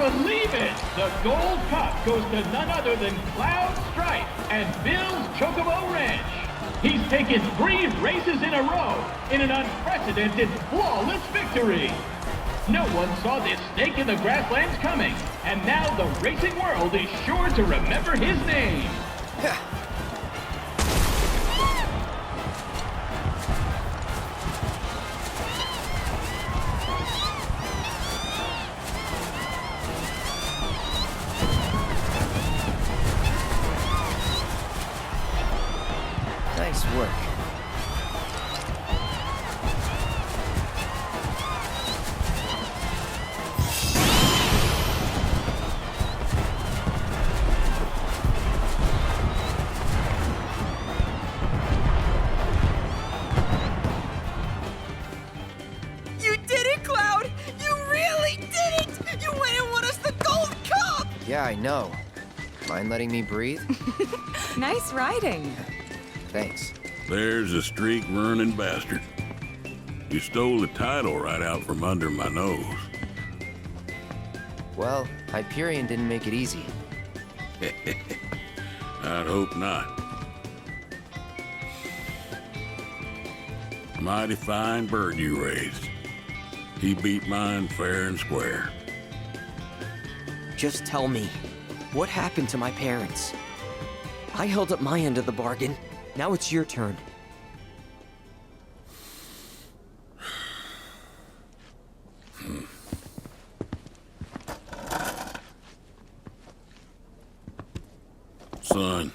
believe it! The Gold Cup goes to none other than Cloud Strife and Bill's Chocobo Ranch. He's taken 3 races in a row in an unprecedented, flawless victory. No one saw this snake in the grasslands coming, and now the racing world is sure to remember his name. Nice work. You did it, Cloud! You really did it! You went and won us the Gold Cup! Yeah, I know. Mind letting me breathe? Nice riding. Thanks. There's a streak-running bastard. You stole the title right out from under my nose. Well, Hyperion didn't make it easy. I'd hope not. Mighty fine bird you raised. He beat mine fair and square. Just tell me, what happened to my parents? I held up my end of the bargain. Now it's your turn. Son,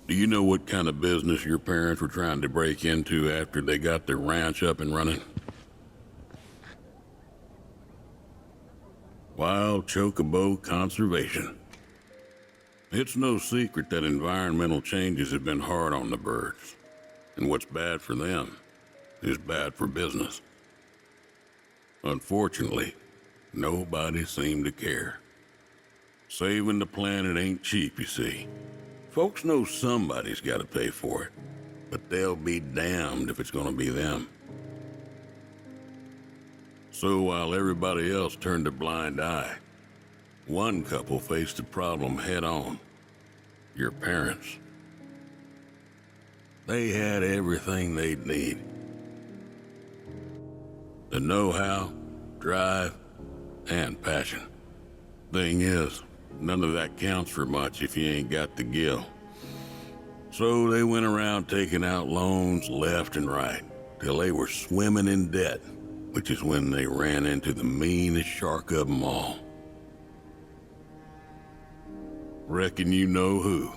do you know what kind of business your parents were trying to break into after they got their ranch up and running? Wild Chocobo Conservation. It's no secret that environmental changes have been hard on the birds, and what's bad for them is bad for business. Unfortunately, nobody seemed to care. Saving the planet ain't cheap, you see. Folks know somebody's got to pay for it, but they'll be damned if it's gonna be them. So while everybody else turned a blind eye, one couple faced the problem head on. Your parents. They had everything they'd need. The know-how, drive, and passion. Thing is, none of that counts for much if you ain't got the gill. So they went around taking out loans left and right, till they were swimming in debt, which is when they ran into the meanest shark of them all. Reckon you know who.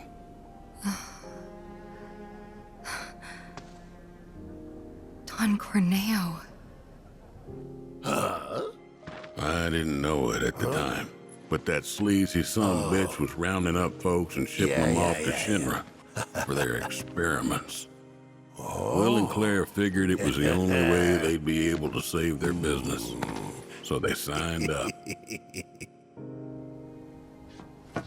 Don Corneo. I didn't know it at the time, but that sleazy son of a bitch was rounding up folks and shipping them off to Shinra for their experiments. Will and Claire figured it was the only way they'd be able to save their business, so they signed up. A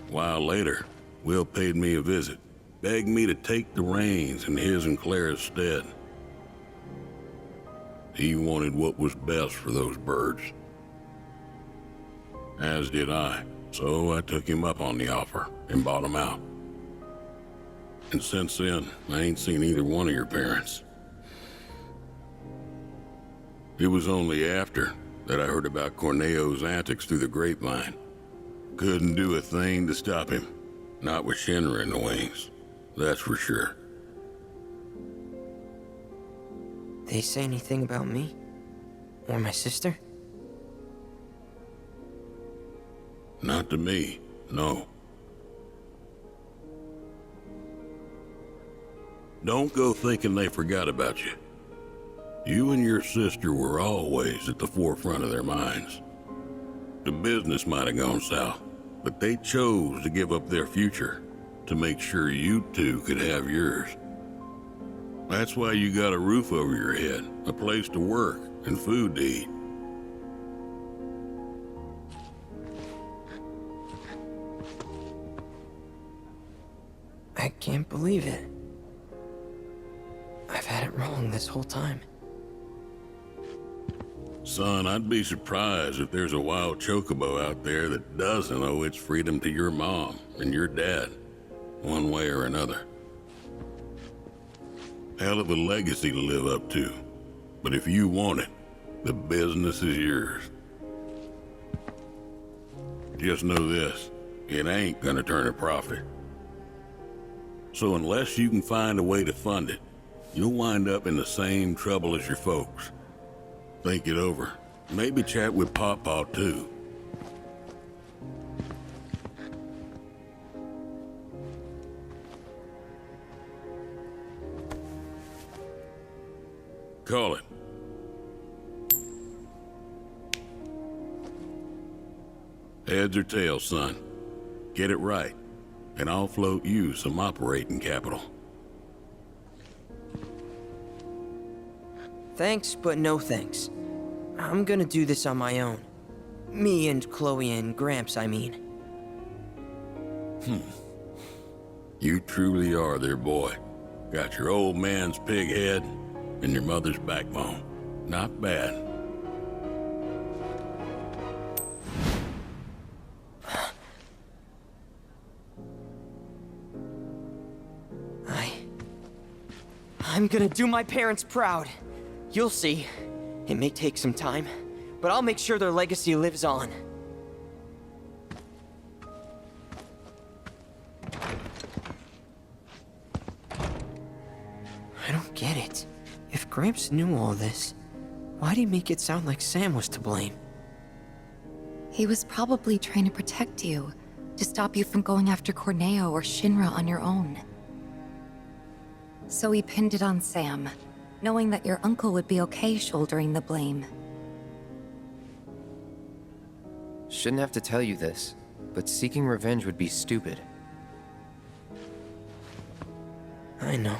while later, Will paid me a visit, begged me to take the reins in his and Claire's stead. He wanted what was best for those birds. As did I, so I took him up on the offer and bought him out. And since then, I ain't seen either one of your parents. It was only after that I heard about Corneo's antics through the grapevine. Couldn't do a thing to stop him. Not with Shinra in the wings, that's for sure. They say anything about me? Or my sister? Not to me, no. Don't go thinking they forgot about you. You and your sister were always at the forefront of their minds. The business might have gone south, but they chose to give up their future to make sure you two could have yours. That's why you got a roof over your head, a place to work, and food to eat. I can't believe it. I've had it wrong this whole time. Son, I'd be surprised if there's a wild chocobo out there that doesn't owe its freedom to your mom and your dad, one way or another. Hell of a legacy to live up to, but if you want it, the business is yours. Just know this, it ain't gonna turn a profit. So unless you can find a way to fund it, you'll wind up in the same trouble as your folks. Think it over. Maybe chat with Pawpaw too. Call it. Heads or tails, son. Get it right, and I'll float you some operating capital. Thanks, but no thanks. I'm gonna do this on my own. Me and Chloe and Gramps, I mean. You truly are their boy. Got your old man's pig head and your mother's backbone. Not bad. I'm gonna do my parents proud. You'll see. It may take some time, but I'll make sure their legacy lives on. I don't get it. If Gramps knew all this, why'd he make it sound like Sam was to blame? He was probably trying to protect you, to stop you from going after Corneo or Shinra on your own. So he pinned it on Sam, knowing that your uncle would be okay shouldering the blame. Shouldn't have to tell you this, but seeking revenge would be stupid. I know.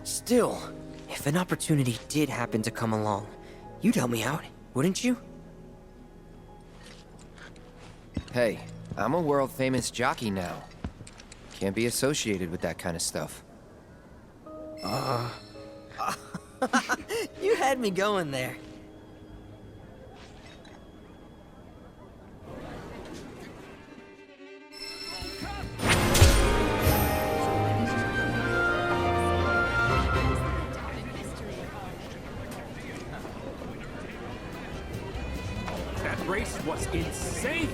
Still, if an opportunity did happen to come along, you'd help me out, wouldn't you? Hey, I'm a world-famous jockey now. Can't be associated with that kind of stuff. You had me going there. That race was insane!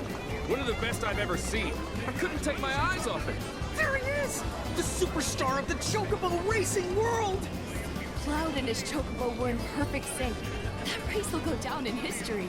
One of the best I've ever seen. I couldn't take my eyes off it. There he is! The superstar of the Chocobo racing world! Cloud and his Chocobo were in perfect sync. That race will go down in history.